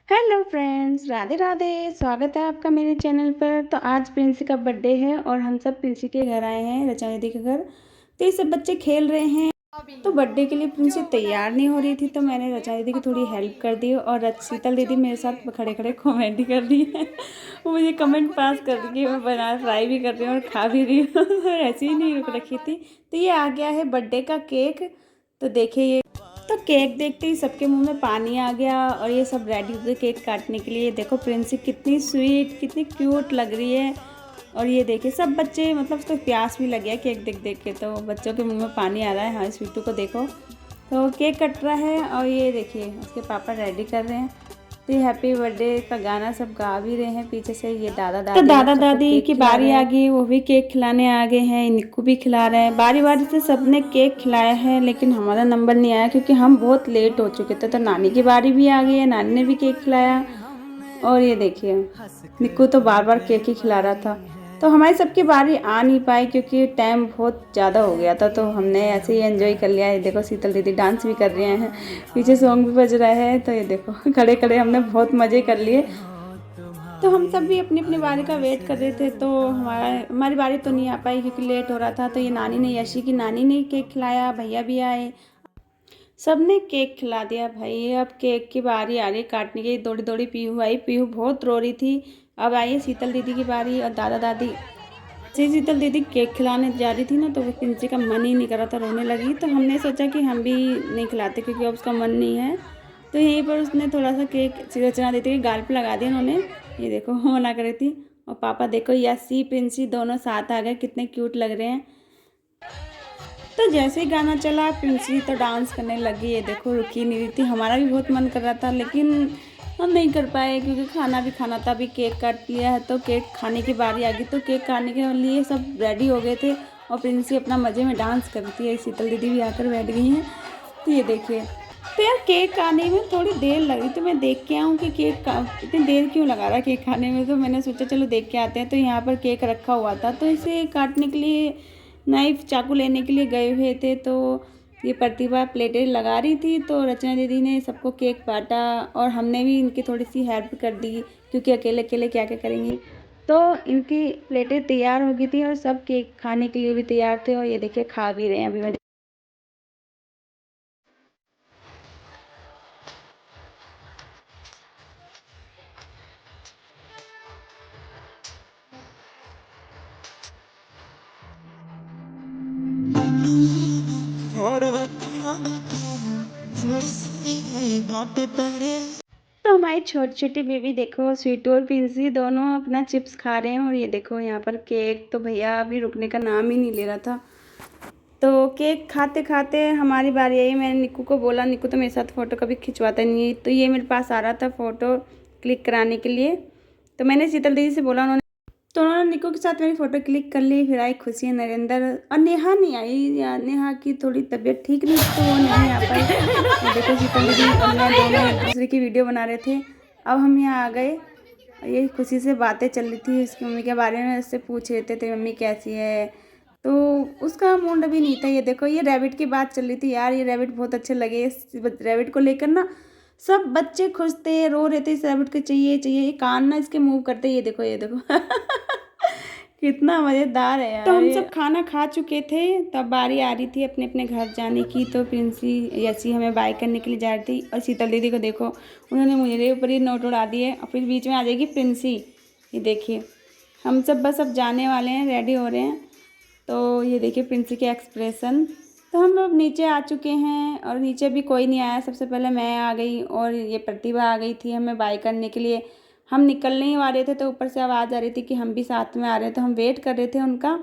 Hello friends, Radhe Radhe. स्वागत है आपका मेरे चैनल पर। तो आज प्रिंसी का बर्थडे है और हम सब प्रिंसी के घर आए हैं, रचा दीदी के घर। तो ये सब बच्चे खेल रहे हैं। तो बर्थडे के लिए प्रिंसी तैयार नहीं हो रही थी, तो मैंने रचा दीदी की थोड़ी हेल्प कर दी और शीतल दीदी मेरे साथ खड़े खड़े कॉमेडी कर रही है। वो मुझे कमेंट पास कर रही है, मैं बना फ्राई भी कर रही हूँ और खा भी रही हूँ। ऐसे ही नहीं रुक रखी थी। तो ये आ गया है बर्थडे का केक। तो देखिए ये, तो केक देखते ही सबके मुंह में पानी आ गया और ये सब रेडी हो गए केक काटने के लिए। देखो प्रिंसी कितनी स्वीट, कितनी क्यूट लग रही है। और ये देखिए सब बच्चे, मतलब उसको प्यास भी लग गया केक देख देख के, तो बच्चों के मुंह में पानी आ रहा है। हाँ, स्वीटू को देखो, तो केक कट रहा है और ये देखिए उसके पापा रेडी कर रहे हैं। तो ये हैप्पी बर्थडे का गाना सब गा भी रहे हैं पीछे से। ये दादा दादी, तो दादा दादी की बारी आ गई, वो भी केक खिलाने आ गए हैं। निक्कू भी खिला रहे हैं, बारी बारी से सबने केक खिलाया है, लेकिन हमारा नंबर नहीं आया क्योंकि हम बहुत लेट हो चुके थे। तो नानी की बारी भी आ गई है, नानी ने भी केक खिलाया। और ये देखिए निक्कू तो बार बार केक ही खिला रहा था। तो हमारी सबकी बारी आ नहीं पाई क्योंकि टाइम बहुत ज़्यादा हो गया था, तो हमने ऐसे ही एंजॉय कर लिया। ये देखो शीतल दीदी डांस भी कर रहे हैं, पीछे सॉन्ग भी बज रहा है। तो ये देखो खड़े खड़े हमने बहुत मज़े कर लिए। तो हम सब भी अपनी अपनी बारी का वेट कर रहे थे, तो हमारी बारी तो नहीं आ पाई क्योंकि लेट हो रहा था। तो ये नानी ने, यशी की नानी ने केक खिलाया, भैया भी आए, सबने केक खिला दिया। भाई अब केक की बारी आ रही काटने की, दौड़ी दौड़ी पीहू आई, पीहू बहुत रो रही थी। अब आई शीतल दीदी की बारी और दादा दादी। शीतल दीदी केक खिलाने जा रही थी ना, तो वो प्रिंसी का मन ही नहीं कर रहा था, रोने लगी। तो हमने सोचा कि हम भी नहीं खिलाते क्योंकि अब उसका मन नहीं है। तो यहीं पर उसने थोड़ा सा केक रचना देते हुए गाल पे लगा दिया उन्होंने। ये देखो मना कर रही थी। और पापा देखो, यसी प्रिंसी दोनों साथ आ गए, कितने क्यूट लग रहे हैं। तो जैसे ही गाना चला प्रिंसी तो डांस करने लगी। ये देखो रुकी नहीं रही थी। हमारा भी बहुत मन कर रहा था लेकिन हम नहीं कर पाए क्योंकि खाना भी खाना था। अभी केक काट लिया है तो केक खाने की बारी आ गई। तो केक खाने के लिए सब रेडी हो गए थे और प्रिंसी अपना मज़े में डांस करती है। शीतल दीदी भी आकर बैठ गई हैं। तो ये देखिए, तो यार केक खाने में थोड़ी देर लगी, तो मैं देख के आऊँ कि केक का इतनी देर क्यों लगा रहा है केक खाने में। तो मैंने सोचा चलो देख के आते हैं। तो यहाँ पर केक रखा हुआ था, तो इसे काटने के लिए नाइफ चाकू लेने के लिए गए हुए थे। तो ये प्रतिभा प्लेटें लगा रही थी, तो रचना दीदी ने सबको केक बांटा और हमने भी इनकी थोड़ी सी हेल्प कर दी क्योंकि अकेले अकेले क्या क्या करेंगी। तो इनकी प्लेटें तैयार हो गई थी और सब केक खाने के लिए भी तैयार थे। और ये देखिए खा भी रहे हैं अभी। तो हमारी छोटी छोटी बेबी देखो, स्वीटू और पिंसी दोनों अपना चिप्स खा रहे हैं। और ये देखो यहाँ पर केक, तो भैया अभी रुकने का नाम ही नहीं ले रहा था। तो केक खाते खाते हमारी बारी आई। मैंने निक्कू को बोला, निक्कू तो मेरे साथ फ़ोटो कभी खिंचवाता नहीं है, तो ये मेरे पास आ रहा था फ़ोटो क्लिक कराने के लिए। तो मैंने शीतल दीदी से बोला, उन्होंने निक्कू के साथ मेरी फ़ोटो क्लिक कर ली। फिर आई खुशी, नरेंद्र और नेहा नहीं आई। या नेहा की थोड़ी तबीयत ठीक नहीं थी तो वो नहीं आ पाई। तो देखो शीतल दीदी और मैं दोनों एक दूसरे की वीडियो बना रहे थे। अब हम यहाँ आ गए। ये खुशी से बातें चल रही थी उसकी मम्मी के बारे में, उससे पूछ रहे थे तेरी मम्मी कैसी है। तो उसका मूड अभी नहीं था। ये देखो ये रैबिट की बात चल रही थी, यार ये रैबिट बहुत अच्छे लगे। इस रैबिट को लेकर ना सब बच्चे खुश थे, रो रहे थे इस रैबिट को चाहिए चाहिए। ये कान ना इसके मूव करते, ये देखो ये देखो। कितना मज़ेदार है यार। तो हम सब खाना खा चुके थे, तब बारी आ रही थी अपने अपने घर जाने की। तो प्रिंसी यसी हमें बाय करने के लिए जा रही थी और शीतल दीदी को देखो, उन्होंने मेरे ऊपर ही नोट उड़ा दिए और फिर बीच में आ जाएगी प्रिंसी। ये देखिए हम सब बस अब जाने वाले हैं, रेडी हो रहे हैं। तो ये देखिए प्रिंसी के एक्सप्रेशन। तो हम लोग नीचे आ चुके हैं और नीचे भी कोई नहीं आया। सबसे पहले मैं आ गई और ये प्रतिभा आ गई थी हमें बाय करने के लिए। हम निकलने ही वाले थे तो ऊपर से आवाज़ आ रही थी कि हम भी साथ में आ रहे हैं, तो हम वेट कर रहे थे उनका।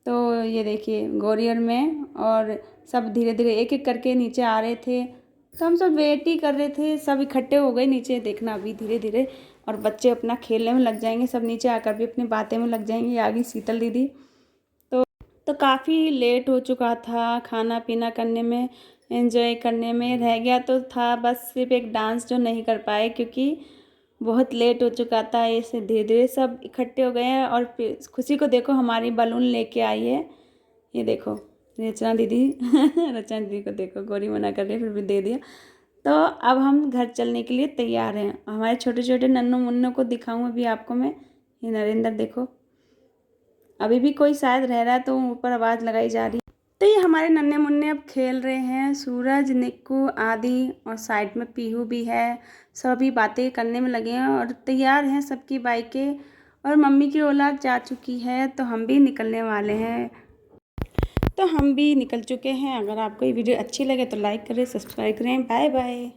तो ये देखिए गौरी और मैं और सब धीरे धीरे एक एक करके नीचे आ रहे थे। तो हम सब वेट ही कर रहे थे, सब इकट्ठे हो गए नीचे, देखना अभी धीरे धीरे। और बच्चे अपना खेलने में लग जाएंगे, सब नीचे आकर भी अपनी बातें में लग जाएंगे। आ गई शीतल दीदी। तो काफ़ी लेट हो चुका था, खाना पीना करने में, एंजॉय करने में रह गया तो था बस सिर्फ एक डांस जो नहीं कर पाए क्योंकि बहुत लेट हो चुका था। ऐसे धीरे धीरे सब इकट्ठे हो गए हैं। और फिर खुशी को देखो हमारी बलून लेके आई है। ये देखो रचना दीदी रचना दीदी को देखो, गौरी मना कर रही है फिर भी दे दिया। तो अब हम घर चलने के लिए तैयार हैं। हमारे छोटे छोटे नन्नू मुन्नू को दिखाऊं अभी आपको मैं। ये नरेंद्र देखो, अभी भी कोई शायद रह रहा है तो ऊपर आवाज़ लगाई जा रही है। तो ये हमारे नन्हे मुन्ने अब खेल रहे हैं, सूरज, निक्कू आदि, और साइड में पीहू भी है। सभी बातें करने में लगे हैं और तैयार हैं सबकी बाइकें। और मम्मी की औलाद जा चुकी है तो हम भी निकलने वाले हैं। तो हम भी निकल चुके हैं। अगर आपको ये वीडियो अच्छी लगे तो लाइक करें, सब्सक्राइब करें। Bye bye.